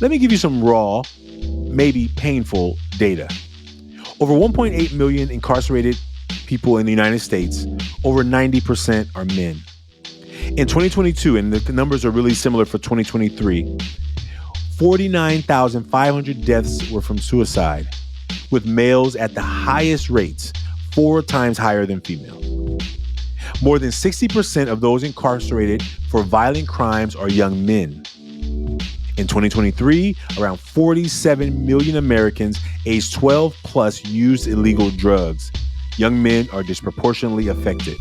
Let me give you some raw, maybe painful data. Over 1.8 million incarcerated people in the United States, over 90% are men. In 2022, and the numbers are really similar for 2023, 49,500 deaths were from suicide, with males at the highest rates, 4 times higher than female. More than 60% of those incarcerated for violent crimes are young men. In 2023, around 47 million Americans aged 12 plus used illegal drugs. Young men are disproportionately affected.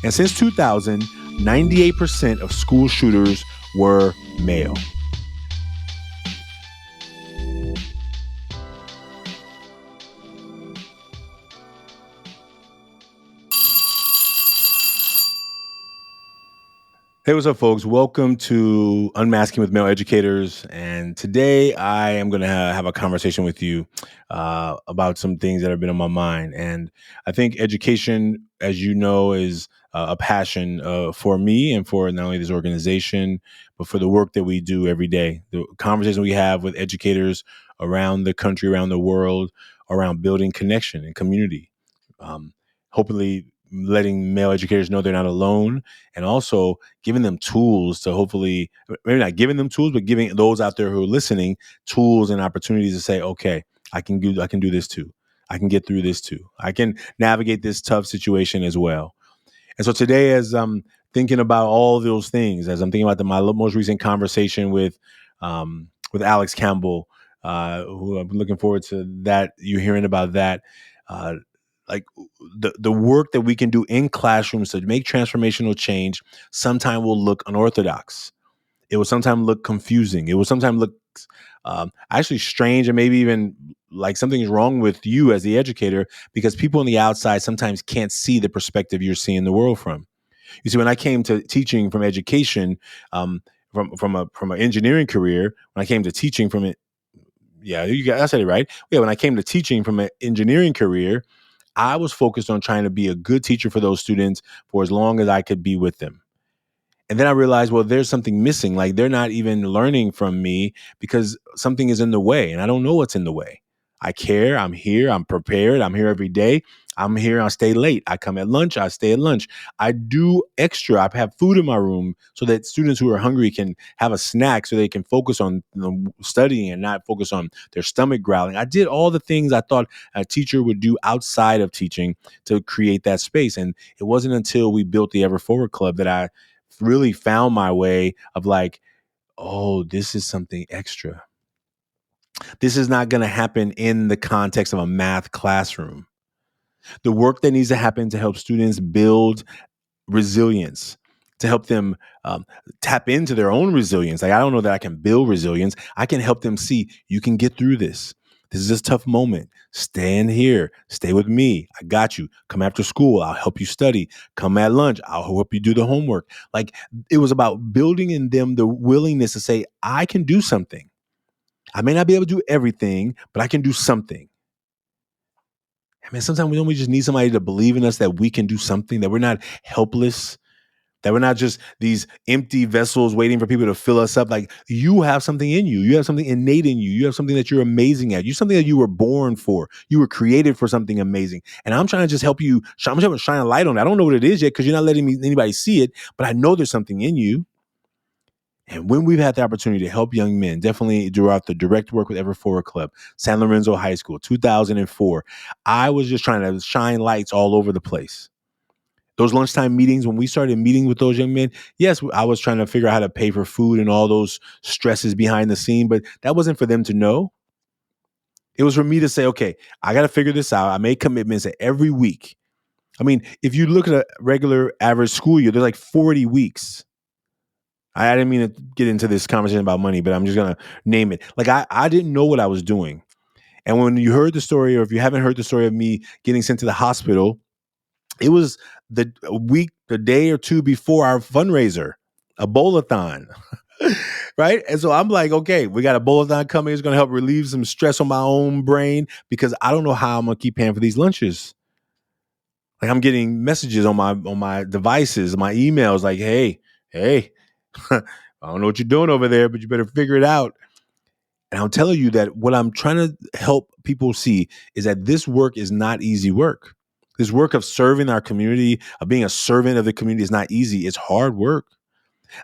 And since 2000, 98% of school shooters were male. Hey, what's up, folks? Welcome to Unmasking with Male Educators. And today I am going to have a conversation with you about some things that have been on my mind. And I think education, as you know, is a passion for me and for not only this organization, but for the work that we do every day. The conversation we have with educators around the country, around the world, around building connection and community. Hopefully, letting male educators know they're not alone, and also giving them tools to hopefully, maybe not giving them tools, but giving those out there who are listening tools and opportunities to say, okay, I can do this too. I can get through this too. I can navigate this tough situation as well. And so today, as I'm thinking about all those things, as I'm thinking about my most recent conversation with Alex Campbell, who I'm looking forward to that, you hearing about that, like the work that we can do in classrooms to make transformational change sometimes will look unorthodox. It will sometimes look confusing. It will sometimes look actually strange, and maybe even like something's wrong with you as the educator, because people on the outside sometimes can't see the perspective you're seeing the world from. You see, when I came to teaching from education, from an engineering career, when I came to teaching from it, I said it right. Yeah, when I came to teaching from an engineering career, I was focused on trying to be a good teacher for those students for as long as I could be with them. And then I realized, well, there's something missing. Like, they're not even learning from me because something is in the way, and I don't know what's in the way. I care. I'm here. I'm prepared. I'm here every day. I'm here. I stay late. I come at lunch. I stay at lunch. I do extra. I have food in my room so that students who are hungry can have a snack so they can focus on studying and not focus on their stomach growling. I did all the things I thought a teacher would do outside of teaching to create that space. And it wasn't until we built the Ever Forward Club that I really found my way of like, oh, this is something extra. This is not going to happen in the context of a math classroom. The work that needs to happen to help students build resilience, to help them tap into their own resilience. Like, I don't know that I can build resilience. I can help them see you can get through this. This is a tough moment. Stand here. Stay with me. I got you. Come after school. I'll help you study. Come at lunch. I'll help you do the homework. Like, it was about building in them the willingness to say, I can do something. I may not be able to do everything, but I can do something. I mean, sometimes we just need somebody to believe in us that we can do something, that we're not helpless, that we're not just these empty vessels waiting for people to fill us up. Like, you have something in you. You have something innate in you. You have something that you're amazing at. You have something that you were born for. You were created for something amazing. And I'm trying to just help you. I'm trying to shine a light on it. I don't know what it is yet because you're not letting anybody see it, but I know there's something in you. And when we've had the opportunity to help young men, definitely throughout the direct work with Ever Forward Club, San Lorenzo High School, 2004, I was just trying to shine lights all over the place. Those lunchtime meetings, when we started meeting with those young men, yes, I was trying to figure out how to pay for food and all those stresses behind the scene, but that wasn't for them to know. It was for me to say, okay, I got to figure this out. I made commitments that every week. I mean, if you look at a regular average school year, they're like 40 weeks. I didn't mean to get into this conversation about money, but I'm just going to name it. Like, I didn't know what I was doing. And when you heard the story, or if you haven't heard the story of me getting sent to the hospital, it was the day or two before our fundraiser, a bowl-a-thon, right? And so I'm like, okay, we got a bowl-a-thon coming. It's going to help relieve some stress on my own brain because I don't know how I'm going to keep paying for these lunches. Like, I'm getting messages on my devices, my emails, like, hey, I don't know what you're doing over there, but you better figure it out. And I'll tell you that what I'm trying to help people see is that this work is not easy work. This work of serving our community, of being a servant of the community is not easy. It's hard work.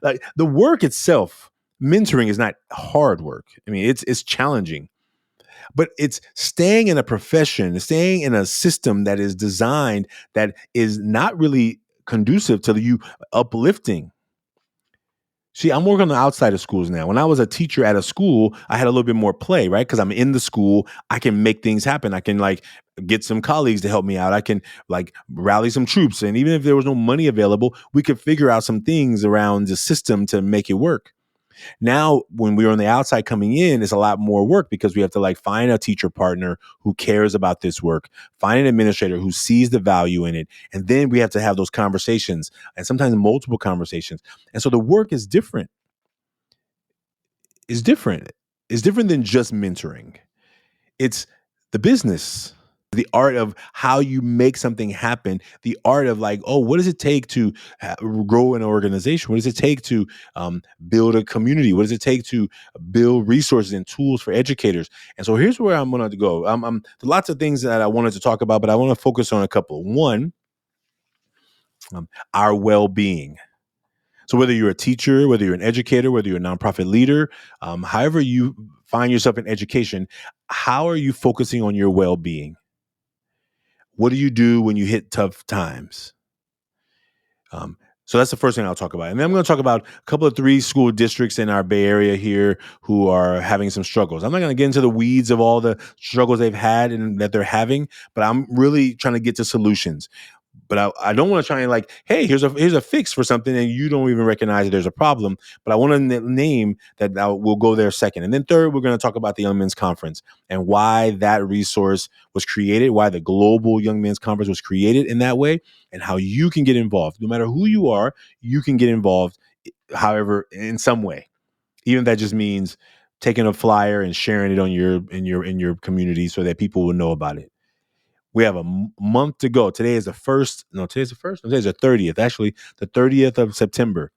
Like the work itself, mentoring is not hard work. I mean, it's challenging, but it's staying in a profession, staying in a system that is designed that is not really conducive to you uplifting. See, I'm working on the outside of schools now. When I was a teacher at a school, I had a little bit more play, right? Because I'm in the school, I can make things happen. I can like get some colleagues to help me out. I can like rally some troops. And even if there was no money available, we could figure out some things around the system to make it work. Now, when we're on the outside coming in, it's a lot more work because we have to like find a teacher partner who cares about this work, find an administrator who sees the value in it. And then we have to have those conversations and sometimes multiple conversations. And so the work is different. Is different. It's different than just mentoring. It's the business, the art of how you make something happen, the art of like, oh, what does it take to grow an organization? What does it take to build a community? What does it take to build resources and tools for educators? And so here's where I'm going to go. There's lots of things that I wanted to talk about, but I want to focus on a couple. One, our well-being. So whether you're a teacher, whether you're an educator, whether you're a nonprofit leader, however you find yourself in education, how are you focusing on your well-being? What do you do when you hit tough times? Um, so that's the first thing I'll talk about. And then I'm going to talk about a couple of 3 school districts in our Bay Area here who are having some struggles. I'm not going to get into the weeds of all the struggles they've had and that they're having, but I'm really trying to get to solutions. But I don't want to try and like, hey, here's a fix for something and you don't even recognize that there's a problem. But I want to name that we'll go there second. And then third, we're going to talk about the Young Men's Conference and why that resource was created, why the Global Young Men's Conference was created in that way, and how you can get involved. No matter who you are, you can get involved, however, in some way. Even if that just means taking a flyer and sharing it on your community so that people will know about it. We have a month to go. Today is the first. No, today's the first. No, today's the 30th. Actually, the 30th of September.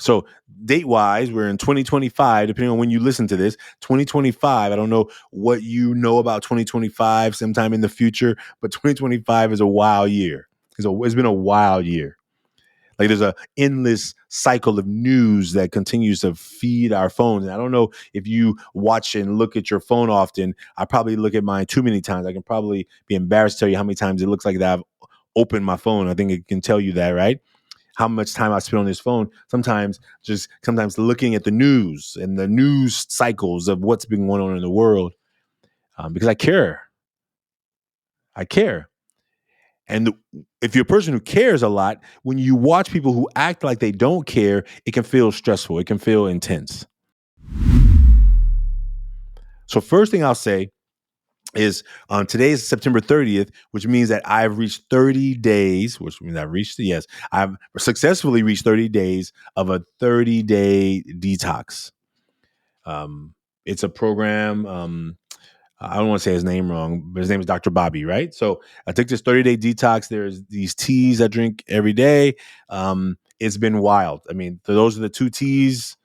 So date wise, we're in 2025, depending on when you listen to this, 2025. I don't know what you know about 2025 sometime in the future, but 2025 is a wild year. It's been a wild year. Like there's a endless cycle of news that continues to feed our phones. And I don't know if you watch and look at your phone often. I probably look at mine too many times. I can probably be embarrassed to tell you how many times it looks like that I've opened my phone. I think it can tell you that, right? How much time I spend on this phone. Sometimes looking at the news and the news cycles of what's been going on in the world, because I care. I care. And if you're a person who cares a lot, when you watch people who act like they don't care, it can feel stressful. It can feel intense. So first thing I'll say is today is September 30th, which means that I've reached 30 days, which means I've successfully reached 30 days of a 30-day detox. It's a program. I don't want to say his name wrong, but his name is Dr. Bobby, right? So I took this 30-day detox. There's these teas I drink every day. It's been wild. I mean, those are the 2 teas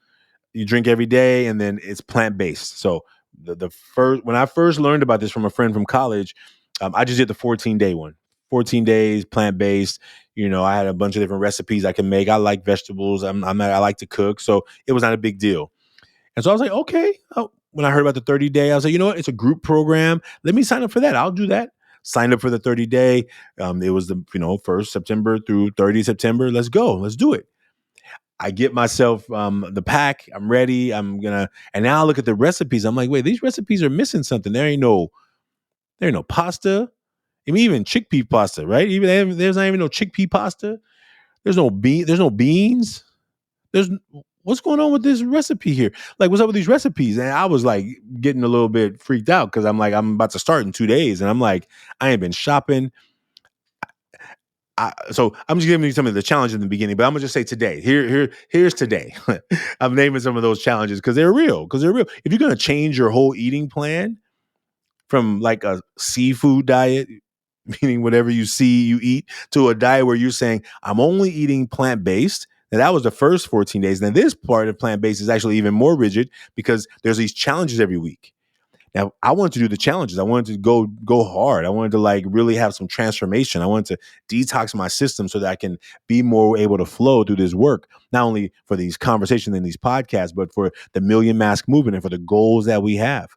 you drink every day, and then it's plant-based. So the first when I first learned about this from a friend from college, I just did the 14-day one. 14 days, plant-based. I had a bunch of different recipes I can make. I like vegetables. I like to cook. So it was not a big deal. And so I was like, okay. When I heard about the 30-day, I was like, you know what? It's a group program. Let me sign up for that. I'll do that. Signed up for the 30-day. It was the 1st September through 30 September. Let's go. Let's do it. I get myself the pack. I'm ready. And now I look at the recipes. I'm like, wait, these recipes are missing something. There ain't no pasta. I mean, even chickpea pasta, right? There's not even no chickpea pasta. There's no beans. There's What's going on with this recipe here? Like, what's up with these recipes? And I was like getting a little bit freaked out because I'm like, I'm about to start in 2 days. And I'm like, I ain't been shopping. So I'm just giving you some of the challenges in the beginning, but I'm gonna just say today. Here's today. I'm naming some of those challenges because they're real. If you're gonna change your whole eating plan from like a seafood diet, meaning whatever you see, you eat, to a diet where you're saying, I'm only eating plant-based. Now that was the first 14 days. Now this part of plant-based is actually even more rigid because there's these challenges every week. Now I wanted to do the challenges. I wanted to go hard. I wanted to like really have some transformation. I wanted to detox my system so that I can be more able to flow through this work, not only for these conversations and these podcasts, but for the Million Mask Movement and for the goals that we have.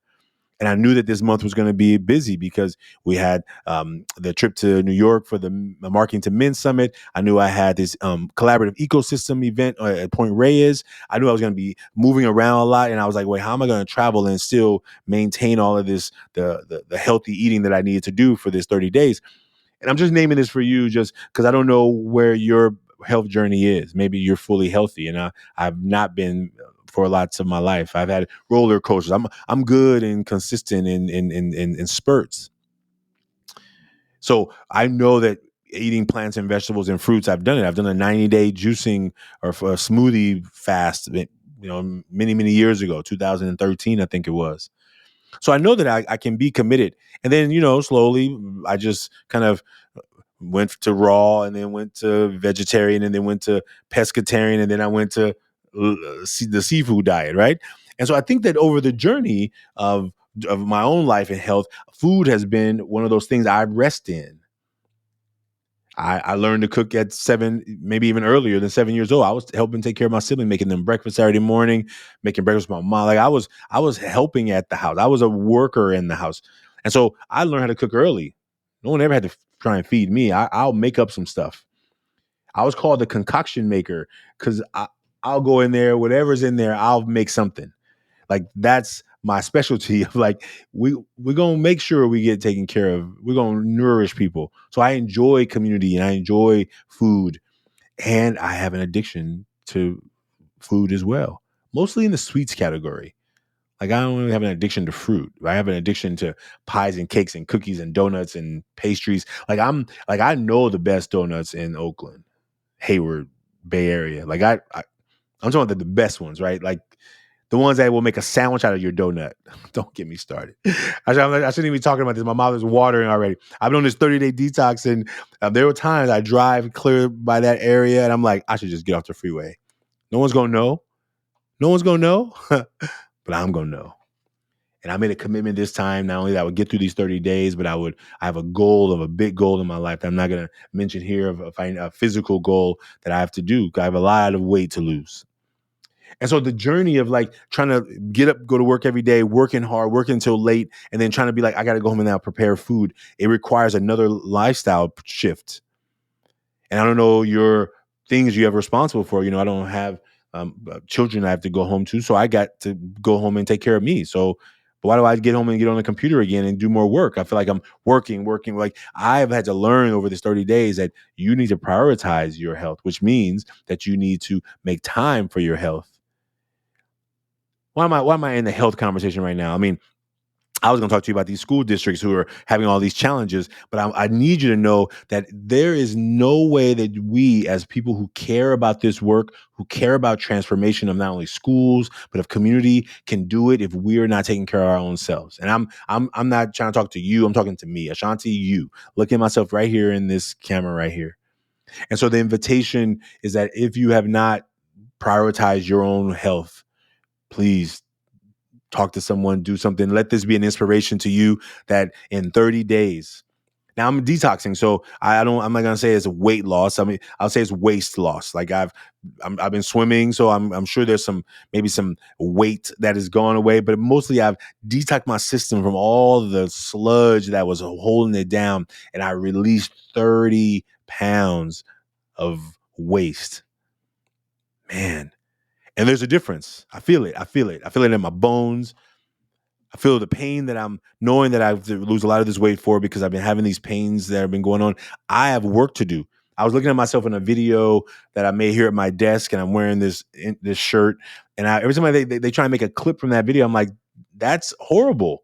And I knew that this month was going to be busy because we had the trip to New York for the Marketing to Men Summit. I knew I had this collaborative ecosystem event at Point Reyes. I knew I was going to be moving around a lot. And I was like, wait, how am I going to travel and still maintain all of this, the healthy eating that I needed to do for this 30 days? And I'm just naming this for you just because I don't know where your health journey is. Maybe you're fully healthy, and I've not been for lots of my life. I've had roller coasters. I'm good and consistent in spurts. So I know that eating plants and vegetables and fruits, I've done it. I've done a 90-day juicing or a smoothie fast, many years ago, 2013, I think it was. So I know that I can be committed. And then, slowly I just kind of went to raw and then went to vegetarian and then went to pescatarian and then I went to the seafood diet, right? And so I think that over the journey of my own life and health, food has been one of those things I rest in. I learned to cook at 7, maybe even earlier than 7 years old. I was helping take care of my sibling, making them breakfast Saturday morning, making breakfast with my mom. Like I was helping at the house. I was a worker in the house. And so I learned how to cook early. No one ever had to try and feed me. I'll make up some stuff. I was called the concoction maker because I'll go in there, whatever's in there, I'll make something. Like that's my specialty of like we're gonna make sure we get taken care of. We're gonna nourish people. So I enjoy community and I enjoy food, and I have an addiction to food as well, mostly in the sweets category. Like I don't really have an addiction to fruit. I have an addiction to pies and cakes and cookies and donuts and pastries. I know the best donuts in Oakland, Hayward, Bay Area. I'm talking about the best ones, right? Like the ones that will make a sandwich out of your donut. Don't get me started. I shouldn't even be talking about this. My mouth is watering already. I've been on this 30-day detox, and there were times I drive clear by that area, and I'm like, I should just get off the freeway. No one's gonna know. No one's gonna know, but I'm gonna know. And I made a commitment this time, not only that I would get through these 30 days, but I have a big goal in my life that I'm not gonna mention here of a physical goal that I have to do. I have a lot of weight to lose. And so the journey of like trying to get up, go to work every day, working hard, working until late, and then trying to be like, I got to go home and now prepare food. It requires another lifestyle shift. And I don't know your things you have responsible for. I don't have children I have to go home to. So I got to go home and take care of me. So, but why do I get home and get on the computer again and do more work? I feel like I'm working. Like I've had to learn over this 30 days that you need to prioritize your health, which means that you need to make time for your health. Why am I in the health conversation right now? I mean, I was going to talk to you about these school districts who are having all these challenges, but I need you to know that there is no way that we, as people who care about this work, who care about transformation of not only schools but of community, can do it if we're not taking care of our own selves. And I'm not trying to talk to you. I'm talking to me, Ashanti. You look at myself right here in this camera right here. And so the invitation is that if you have not prioritized your own health, please talk to someone, do something. Let this be an inspiration to you that in 30 days. Now I'm detoxing, so I'm not gonna say it's weight loss. I mean, I'll say it's waste loss. Like I've been swimming, so I'm sure there's maybe some weight that has gone away, but mostly I've detoxed my system from all the sludge that was holding it down, and I released 30 pounds of waste. Man. And there's a difference. I feel it. I feel it. I feel it in my bones. I feel the pain that I'm knowing that I have to lose a lot of this weight for because I've been having these pains that have been going on. I have work to do. I was looking at myself in a video that I made here at my desk, and I'm wearing this shirt. And every time they try and make a clip from that video, I'm like, that's horrible.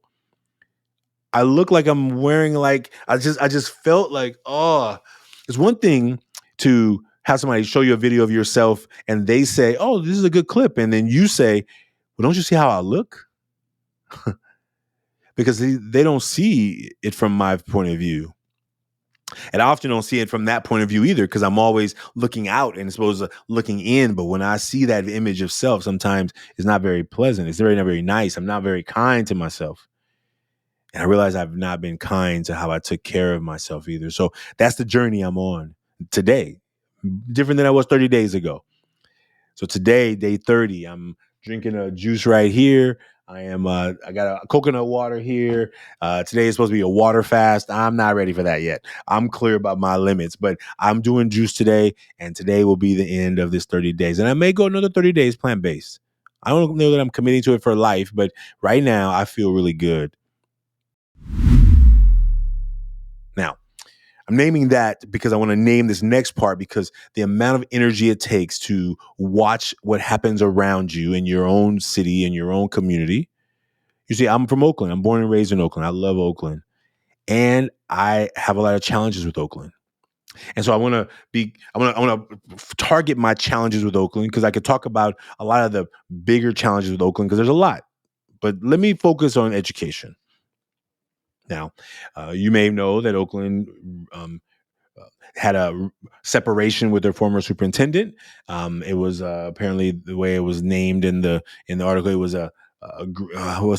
I look like I'm wearing I just felt like, oh, it's one thing to have somebody show you a video of yourself and they say, oh, this is a good clip. And then you say, well, don't you see how I look? Because they don't see it from my point of view. And I often don't see it from that point of view either, because I'm always looking out and supposed to looking in. But when I see that image of self, sometimes it's not very pleasant. It's very not very nice. I'm not very kind to myself. And I realize I've not been kind to how I took care of myself either. So that's the journey I'm on today. Different than I was 30 days ago. So today, day 30, I'm drinking a juice right here. I got a coconut water here. Today is supposed to be a water fast. I'm not ready for that yet. I'm clear about my limits, but I'm doing juice today, and today will be the end of this 30 days. And I may go another 30 days plant-based. I don't know that I'm committing to it for life, but right now I feel really good. Now, I'm naming that because I want to name this next part, because the amount of energy it takes to watch what happens around you in your own city, in your own community. You see, I'm from Oakland. I'm born and raised in Oakland. I love Oakland. And I have a lot of challenges with Oakland. And so I want to target my challenges with Oakland, because I could talk about a lot of the bigger challenges with Oakland, because there's a lot. But let me focus on education. Now, you may know that Oakland had a separation with their former superintendent. It was apparently the way it was named in the article. It was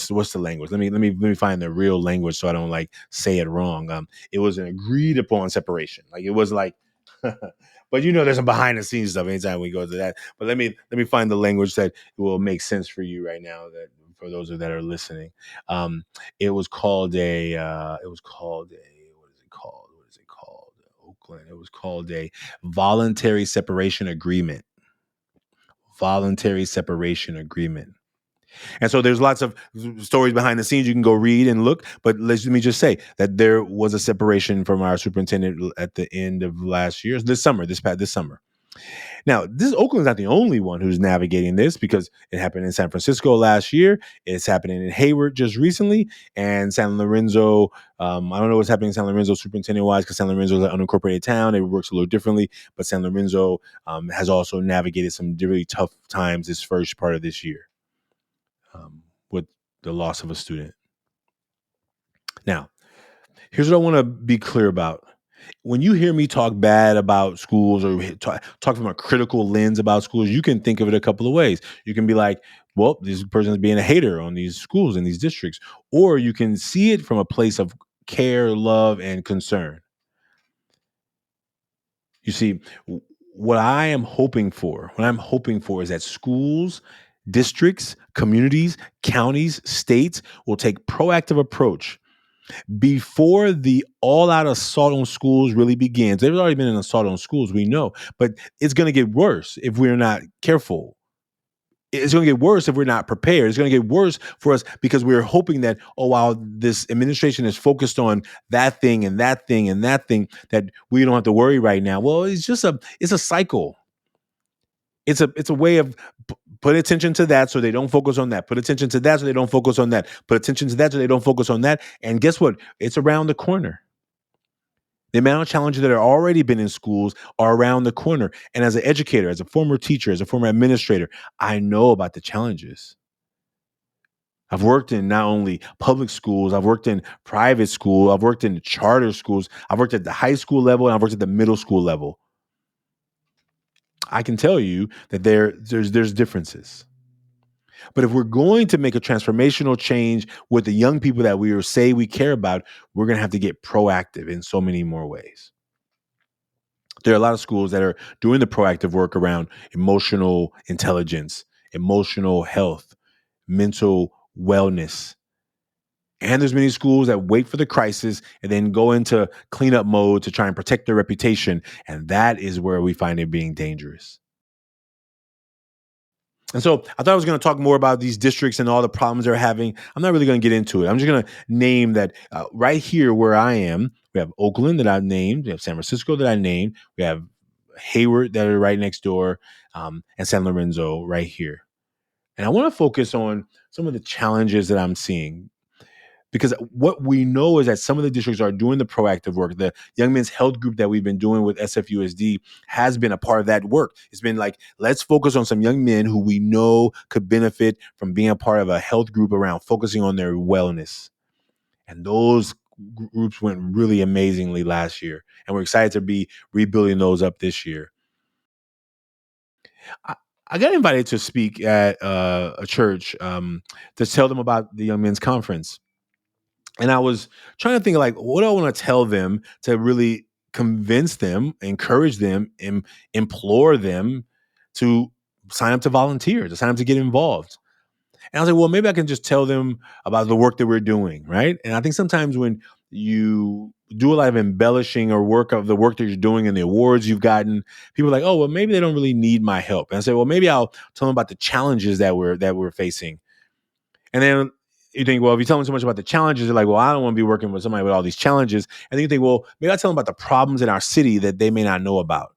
what's the language? Let me find the real language so I don't like say it wrong. It was an agreed upon separation. Like it was like, but there's some behind the scenes stuff anytime we go to that. But let me find the language that will make sense for you right now. That for those that are listening, um, it was called a. It was called a. What is it called? What is it called? Oakland. It was called a voluntary separation agreement. Voluntary separation agreement. And so there's lots of stories behind the scenes you can go read and look. But let me just say that there was a separation from our superintendent at the end of last year, this summer. Now, this Oakland's not the only one who's navigating this, because it happened in San Francisco last year. It's happening in Hayward just recently, and San Lorenzo. I don't know what's happening in San Lorenzo superintendent wise, because San Lorenzo is an unincorporated town. It works a little differently, but San Lorenzo has also navigated some really tough times this first part of this year, with the loss of a student. Now, here's what I want to be clear about. When you hear me talk bad about schools, or talk from a critical lens about schools, you can think of it a couple of ways. You can be like, well, this person is being a hater on these schools and these districts. Or you can see it from a place of care, love, and concern. You see, what I'm hoping for is that schools, districts, communities, counties, states will take proactive approach before the all-out assault on schools really begins. There's already been an assault on schools, we know, but it's going to get worse if we're not careful. It's going to get worse if we're not prepared. It's going to get worse for us because we're hoping that, oh, while this administration is focused on that thing and that thing and that thing, that we don't have to worry right now. Well, it's a cycle. It's a way of put attention to that so they don't focus on that. Put attention to that so they don't focus on that. Put attention to that so they don't focus on that. And guess what? It's around the corner. The amount of challenges that are already been in schools are around the corner. And as an educator, as a former teacher, as a former administrator, I know about the challenges. I've worked in not only public schools, I've worked in private school, I've worked in charter schools, I've worked at the high school level, and I've worked at the middle school level. I can tell you that there's differences. But if we're going to make a transformational change with the young people that say we care about, we're going to have to get proactive in so many more ways. There are a lot of schools that are doing the proactive work around emotional intelligence, emotional health, mental wellness. And there's many schools that wait for the crisis and then go into cleanup mode to try and protect their reputation. And that is where we find it being dangerous. And so I thought I was going to talk more about these districts and all the problems they're having. I'm not really going to get into it. I'm just going to name that right here where I am, we have Oakland that I've named. We have San Francisco that I named. We have Hayward that are right next door, and San Lorenzo right here. And I want to focus on some of the challenges that I'm seeing, because what we know is that some of the districts are doing the proactive work. The Young Men's Health Group that we've been doing with SFUSD has been a part of that work. It's been like, let's focus on some young men who we know could benefit from being a part of a health group around focusing on their wellness. And those groups went really amazingly last year, and we're excited to be rebuilding those up this year. I, I got invited to speak at a church to tell them about the Young Men's Conference, and I was trying to think like, what do I want to tell them to really convince them, encourage them, and implore them to sign up to volunteer, to sign up to get involved. And I was like, well, maybe I can just tell them about the work that we're doing, right? And I think sometimes when you do a lot of embellishing or work of the work that you're doing and the awards you've gotten, people are like, oh, well, maybe they don't really need my help. And I say, well, maybe I'll tell them about the challenges that we're facing. And then you think, well, if you tell them so much about the challenges, they're like, well, I don't want to be working with somebody with all these challenges. And then you think, well, maybe I tell them about the problems in our city that they may not know about.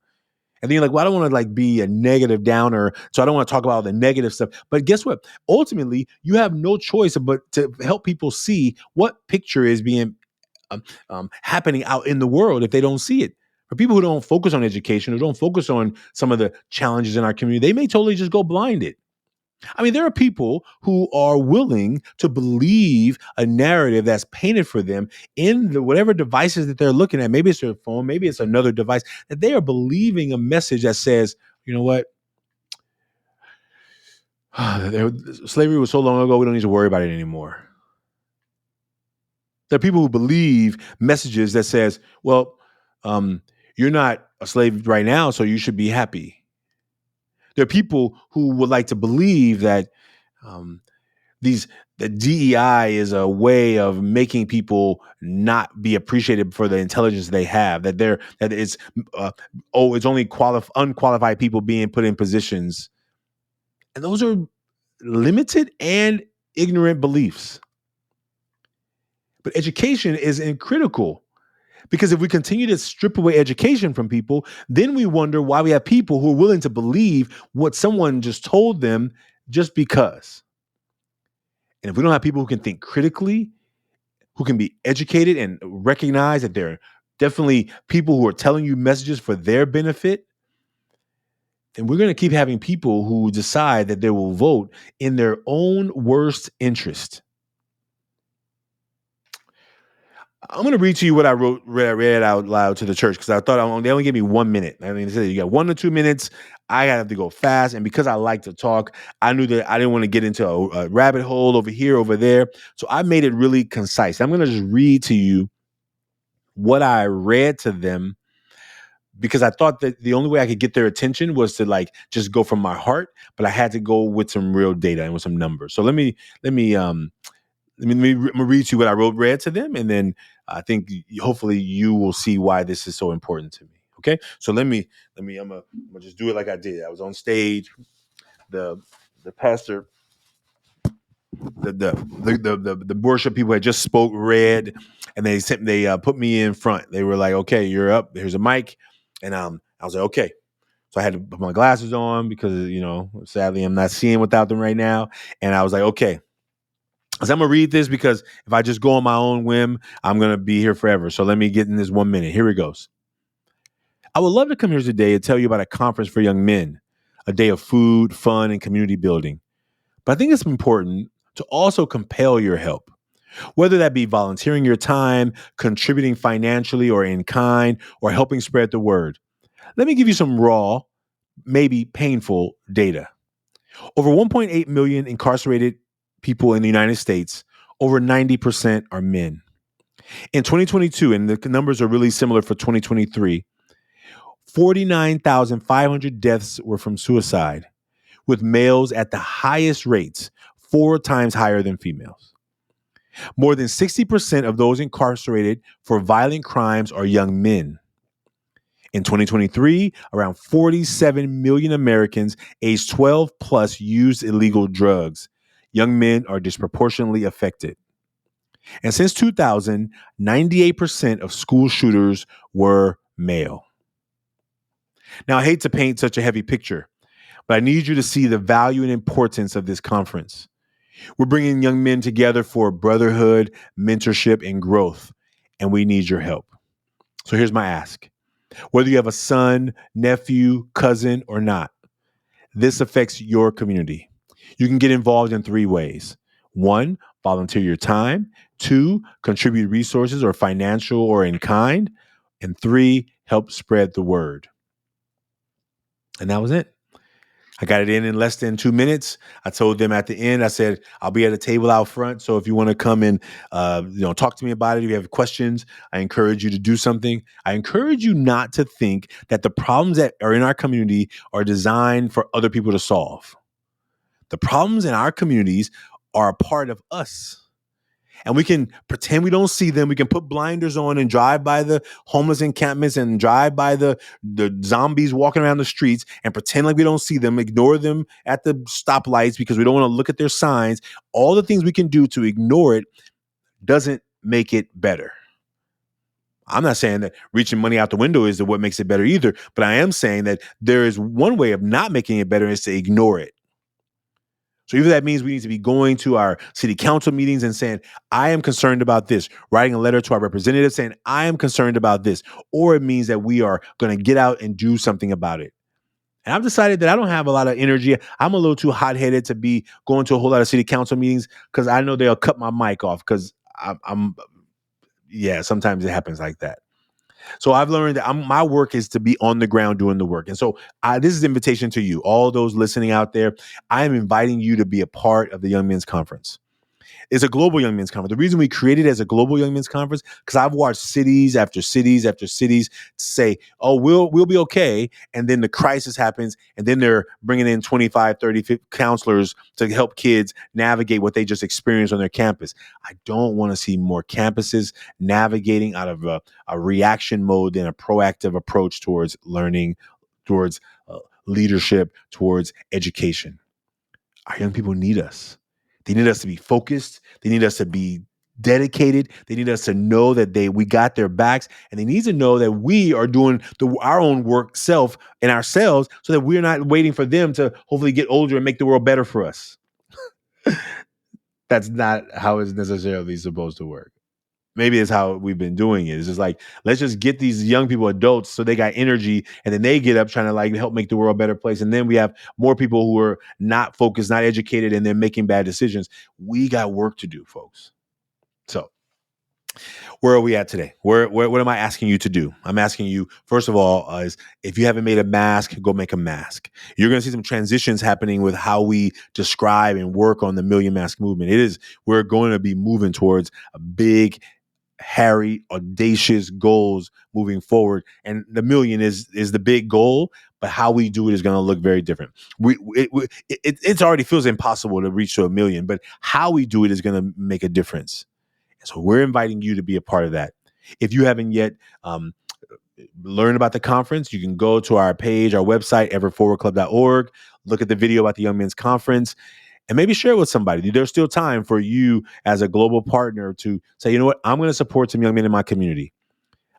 And then you're like, well, I don't want to like be a negative downer, so I don't want to talk about all the negative stuff. But guess what? Ultimately, you have no choice but to help people see what picture is being happening out in the world if they don't see it. For people who don't focus on education, who don't focus on some of the challenges in our community, they may totally just go blinded. I mean, there are people who are willing to believe a narrative that's painted for them in the whatever devices that they're looking at. Maybe it's their phone, maybe it's another device, that they are believing a message that says, you know what? Slavery was so long ago, we don't need to worry about it anymore. There are people who believe messages that says, well, you're not a slave right now, so you should be happy. There are people who would like to believe that um, these the DEI is a way of making people not be appreciated for the intelligence they have. That it's it's only unqualified people being put in positions, and those are limited and ignorant beliefs. But education is critical because if we continue to strip away education from people, then we wonder why we have people who are willing to believe what someone just told them just because. And if we don't have people who can think critically, who can be educated and recognize that they're definitely people who are telling you messages for their benefit, then we're going to keep having people who decide that they will vote in their own worst interest. I'm going to read to you what I read out loud to the church because I thought they only gave me 1 minute. I mean, they said you got 1 to 2 minutes. I have to go fast. And because I like to talk, I knew that I didn't want to get into a rabbit hole over here, over there. So I made it really concise. I'm going to just read to you what I read to them because I thought that the only way I could get their attention was to like just go from my heart, but I had to go with some real data and with some numbers. So let me read you what I read to them, and then I think hopefully you will see why this is so important to me. Okay, so I'm gonna just do it like I did. I was on stage. The pastor, the worship people had just read, and they put me in front. They were like, "Okay, you're up. Here's a mic," and I was like, "Okay." So I had to put my glasses on because sadly I'm not seeing without them right now, and I was like, "Okay." So I'm gonna read this because if I just go on my own whim, I'm gonna be here forever. So let me get in this 1 minute. Here it goes. I would love to come here today and tell you about a conference for young men, a day of food, fun, and community building. But I think it's important to also compel your help, whether that be volunteering your time, contributing financially or in kind, or helping spread the word. Let me give you some raw, maybe painful data. Over 1.8 million incarcerated people in the United States, over 90% are men. In 2022, and the numbers are really similar for 2023, 49,500 deaths were from suicide, with males at the highest rates, 4 times higher than females. More than 60% of those incarcerated for violent crimes are young men. In 2023, around 47 million Americans aged 12 plus used illegal drugs. Young men are disproportionately affected. And since 2000, 98% of school shooters were male. Now, I hate to paint such a heavy picture, but I need you to see the value and importance of this conference. We're bringing young men together for brotherhood, mentorship, and growth, and we need your help. So here's my ask. Whether you have a son, nephew, cousin, or not, this affects your community. You can get involved in 3 ways. 1, volunteer your time. 2, contribute resources or financial or in kind. And 3, help spread the word. And that was it. I got it in less than 2 minutes. I told them at the end, I said, I'll be at a table out front. So if you want to come and, talk to me about it, if you have questions, I encourage you to do something. I encourage you not to think that the problems that are in our community are designed for other people to solve. The problems in our communities are a part of us. And we can pretend we don't see them. We can put blinders on and drive by the homeless encampments and drive by the zombies walking around the streets and pretend like we don't see them, ignore them at the stoplights because we don't want to look at their signs. All the things we can do to ignore it doesn't make it better. I'm not saying that reaching money out the window is what makes it better either, but I am saying that there is one way of not making it better is to ignore it. So either that means we need to be going to our city council meetings and saying, I am concerned about this, writing a letter to our representatives saying, I am concerned about this, or it means that we are going to get out and do something about it. And I've decided that I don't have a lot of energy. I'm a little too hot-headed to be going to a whole lot of city council meetings because I know they'll cut my mic off because sometimes it happens like that. So I've learned that my work is to be on the ground doing the work. And so this is an invitation to you, all those listening out there. I am inviting you to be a part of the Young Men's Conference. It's a global Young Men's Conference. The reason we created it as a global Young Men's Conference, because I've watched cities after cities after cities say, oh, we'll be okay. And then the crisis happens. And then they're bringing in 25, 30 50 counselors to help kids navigate what they just experienced on their campus. I don't want to see more campuses navigating out of a reaction mode than a proactive approach towards learning, towards leadership, towards education. Our young people need us. They need us to be focused. They need us to be dedicated. They need us to know that we got their backs, and they need to know that we are doing our own work self and ourselves so that we're not waiting for them to hopefully get older and make the world better for us. That's not how it's necessarily supposed to work. Maybe it's how we've been doing it. It's just like, let's just get these young people adults so they got energy and then they get up trying to like help make the world a better place. And then we have more people who are not focused, not educated, and they're making bad decisions. We got work to do, folks. So where are we at today? What am I asking you to do? I'm asking you, first of all, is if you haven't made a mask, go make a mask. You're going to see some transitions happening with how we describe and work on the Million Mask movement. We're going to be moving towards a big, hairy, audacious goals moving forward. And the million is the big goal, but how we do it is going to look very different. It already feels impossible to reach to a million, but how we do it is going to make a difference. And so we're inviting you to be a part of that. If you haven't yet learned about the conference, you can go to our page, our website, everforwardclub.org, look at the video about the Young Men's Conference, and maybe share it with somebody. There's still time for you as a global partner to say, you know what, I'm going to support some young men in my community.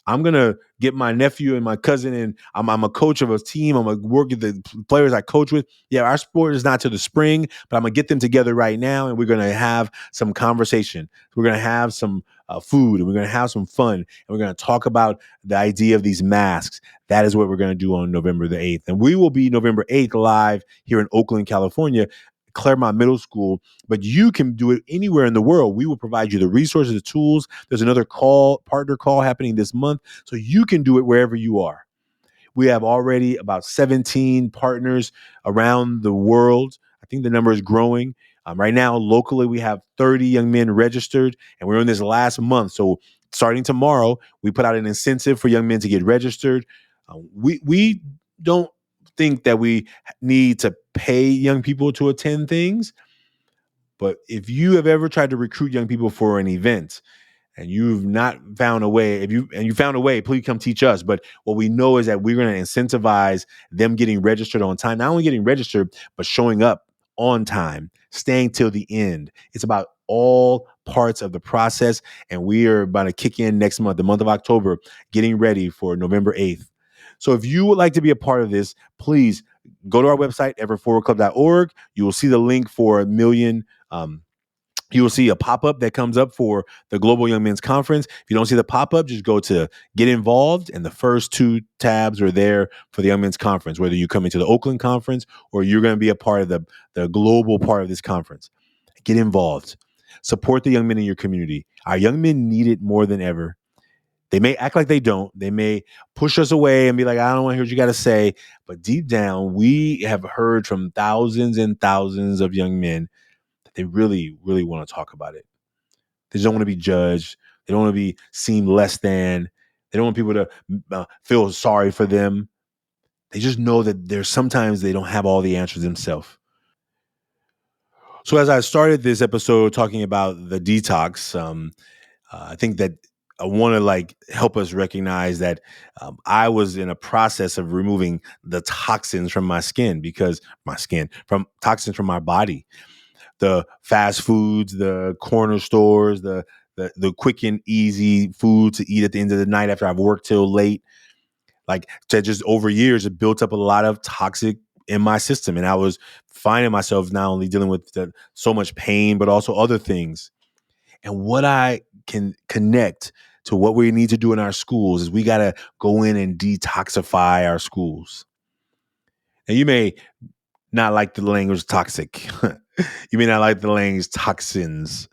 I'm going to get my nephew and my cousin, and I'm a coach of a team. I'm going to work with the players I coach with. Yeah, our sport is not till the spring, but I'm going to get them together right now, and we're going to have some conversation. We're going to have some food, and we're going to have some fun, and we're going to talk about the idea of these masks. That is what we're going to do on November the 8th. And we will be November 8th live here in Oakland, California, Claremont Middle School, but you can do it anywhere in the world. We will provide you the resources, the tools. There's another partner call happening this month, so you can do it wherever you are. We have already about 17 partners around the world. I think the number is growing. Right now, locally, we have 30 young men registered, and we're in this last month. So starting tomorrow, we put out an incentive for young men to get registered. We don't think that we need to pay young people to attend things. But if you have ever tried to recruit young people for an event and you've not found a way, if you found a way, please come teach us. But what we know is that we're going to incentivize them getting registered on time, not only getting registered, but showing up on time, staying till the end. It's about all parts of the process. And we are about to kick in next month, the month of October, getting ready for November 8th. So if you would like to be a part of this, please go to our website, everforwardclub.org. You will see the link for a million. You will see a pop-up that comes up for the Global Young Men's Conference. If you don't see the pop-up, just go to Get Involved, and the first 2 tabs are there for the Young Men's Conference, whether you come into the Oakland Conference or you're going to be a part of the global part of this conference. Get involved. Support the young men in your community. Our young men need it more than ever. They may act like they don't. They may push us away and be like, I don't want to hear what you got to say. But deep down, we have heard from thousands and thousands of young men that they really, really want to talk about it. They just don't want to be judged. They don't want to be seen less than. They don't want people to feel sorry for them. They just know that there's sometimes they don't have all the answers themselves. So as I started this episode talking about the detox, I think that I want to help us recognize that I was in a process of removing the toxins from my skin from toxins from my body, the fast foods, the corner stores, the quick and easy food to eat at the end of the night after I've worked till late. Like, that just over years, it built up a lot of toxic in my system. And I was finding myself not only dealing with so much pain, but also other things. And what I can connect to what we need to do in our schools is we got to go in and detoxify our schools. And you may not like the language toxic. You may not like the language toxins.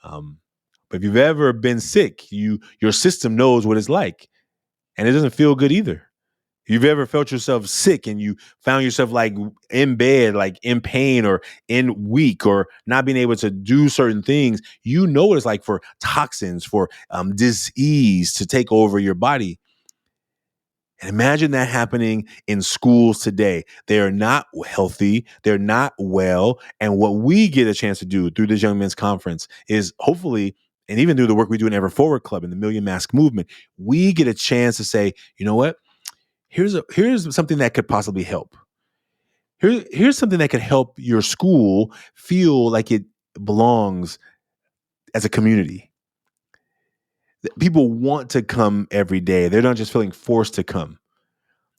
But if you've ever been sick, your system knows what it's like. And it doesn't feel good either. If you've ever felt yourself sick and you found yourself in bed, in pain or in weak or not being able to do certain things, you know what it's like for toxins, for disease to take over your body. And imagine that happening in schools today. They're not healthy. They're not well. And what we get a chance to do through this Young Men's Conference is hopefully, and even through the work we do in Ever Forward Club and the Million Mask Movement, we get a chance to say, you know what? Here's something that could possibly help. Here's something that could help your school feel like it belongs as a community. People want to come every day. They're not just feeling forced to come.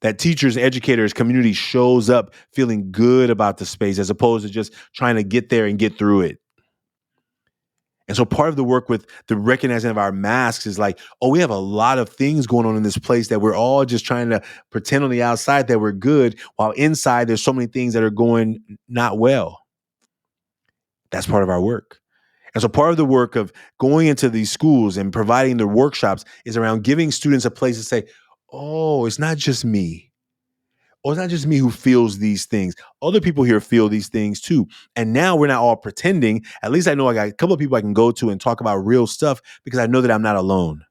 That teachers, educators, community shows up feeling good about the space as opposed to just trying to get there and get through it. And so part of the work with the recognizing of our masks is we have a lot of things going on in this place that we're all just trying to pretend on the outside that we're good, while inside there's so many things that are going not well. That's part of our work. And so part of the work of going into these schools and providing the workshops is around giving students a place to say, oh, it's not just me. Oh, it's not just me who feels these things. Other people here feel these things too. And now we're not all pretending. At least I know I got a couple of people I can go to and talk about real stuff because I know that I'm not alone.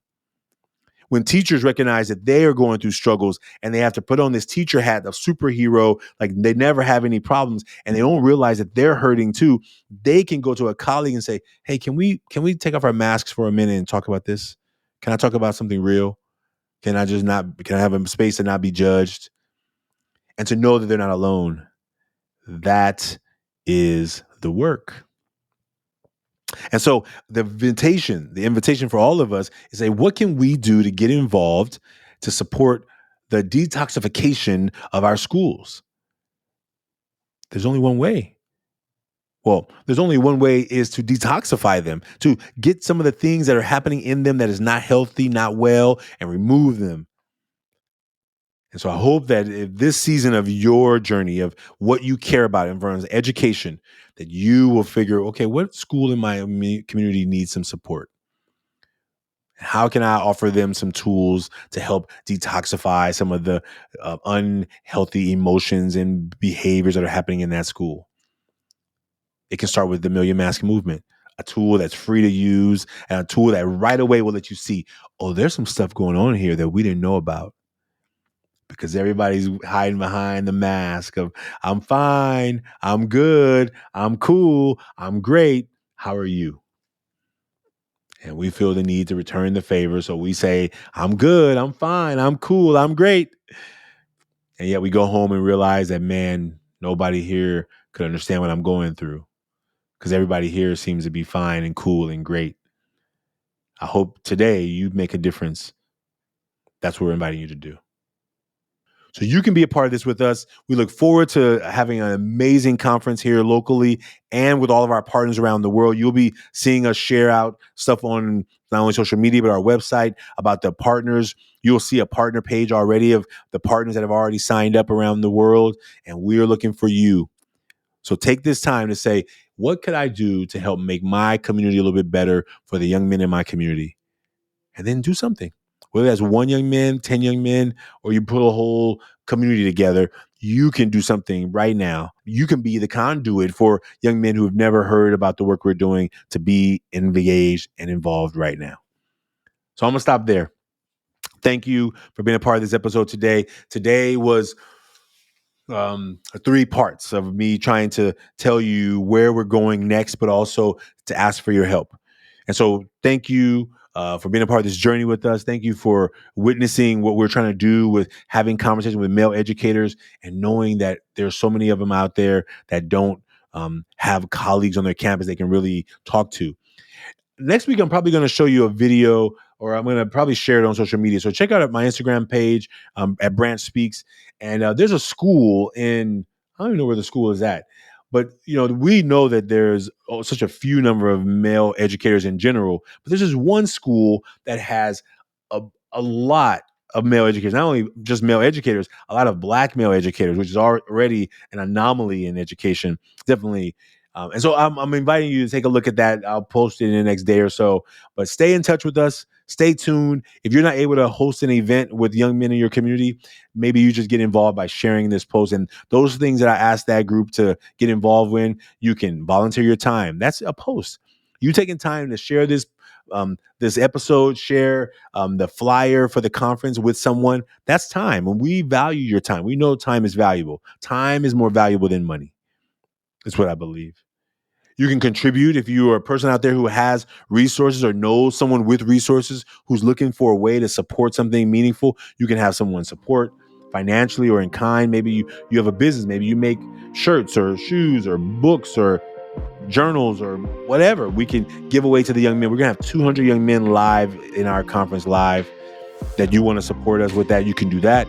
When teachers recognize that they are going through struggles and they have to put on this teacher hat of superhero, like they never have any problems, and they don't realize that they're hurting too, they can go to a colleague and say, hey, can we take off our masks for a minute and talk about this? Can I talk about something real? Can I have a space to not be judged? And to know that they're not alone. That is the work. And so the invitation for all of us is what can we do to get involved to support the detoxification of our schools? There's only one way. Well, there's only one way is to detoxify them, to get some of the things that are happening in them that is not healthy, not well, and remove them. And so I hope that if this season of your journey of what you care about in terms of education, that you will figure, okay, what school in my community needs some support? How can I offer them some tools to help detoxify some of the unhealthy emotions and behaviors that are happening in that school? It can start with the Million Mask Movement, a tool that's free to use and a tool that right away will let you see, oh, there's some stuff going on here that we didn't know about. Because everybody's hiding behind the mask of, I'm fine, I'm good, I'm cool, I'm great. How are you? And we feel the need to return the favor. So we say, I'm good, I'm fine, I'm cool, I'm great. And yet we go home and realize that, man, nobody here could understand what I'm going through because everybody here seems to be fine and cool and great. I hope today you make a difference. That's what we're inviting you to do. So you can be a part of this with us. We look forward to having an amazing conference here locally and with all of our partners around the world. You'll be seeing us share out stuff on not only social media, but our website about the partners. You'll see a partner page already of the partners that have already signed up around the world. And we're looking for you. So take this time to say, what could I do to help make my community a little bit better for the young men in my community? And then do something. Whether that's one young man, 10 young men, or you put a whole community together, you can do something right now. You can be the conduit for young men who have never heard about the work we're doing to be engaged and involved right now. So I'm going to stop there. Thank you for being a part of this episode today. Today was 3 parts of me trying to tell you where we're going next, but also to ask for your help. And so thank you for being a part of this journey with us. Thank you for witnessing what we're trying to do with having conversations with male educators and knowing that there's so many of them out there that don't have colleagues on their campus they can really talk to. Next week, I'm probably going to show you a video, or I'm going to probably share it on social media. So check out my Instagram page at Branch Speaks. And there's a school I don't even know where the school is at. But, we know that there's such a few number of male educators in general. But there's this one school that has a lot of male educators, not only just male educators, a lot of Black male educators, which is already an anomaly in education. Definitely. And so I'm inviting you to take a look at that. I'll post it in the next day or so. But stay in touch with us. Stay tuned. If you're not able to host an event with young men in your community, maybe you just get involved by sharing this post. And those things that I asked that group to get involved in, you can volunteer your time. That's a post. You taking time to share this episode, share the flyer for the conference with someone. That's time. And we value your time. We know time is valuable. Time is more valuable than money. That's what I believe. You can contribute if you are a person out there who has resources or knows someone with resources who's looking for a way to support something meaningful. You can have someone support financially or in kind. Maybe you have a business. Maybe you make shirts or shoes or books or journals or whatever. We can give away to the young men. We're going to have 200 young men live in our conference live that you want to support us with that. You can do that.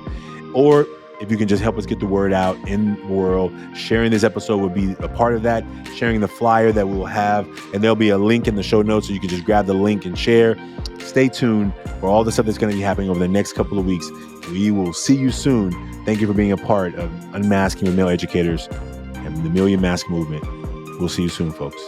Or if you can just help us get the word out in the world, sharing this episode would be a part of that, sharing the flyer that we'll have, and there'll be a link in the show notes so you can just grab the link and share. Stay tuned for all the stuff that's going to be happening over the next couple of weeks. We will see you soon. Thank you for being a part of Unmasking with Male Educators and the Million Mask Movement. We'll see you soon, folks.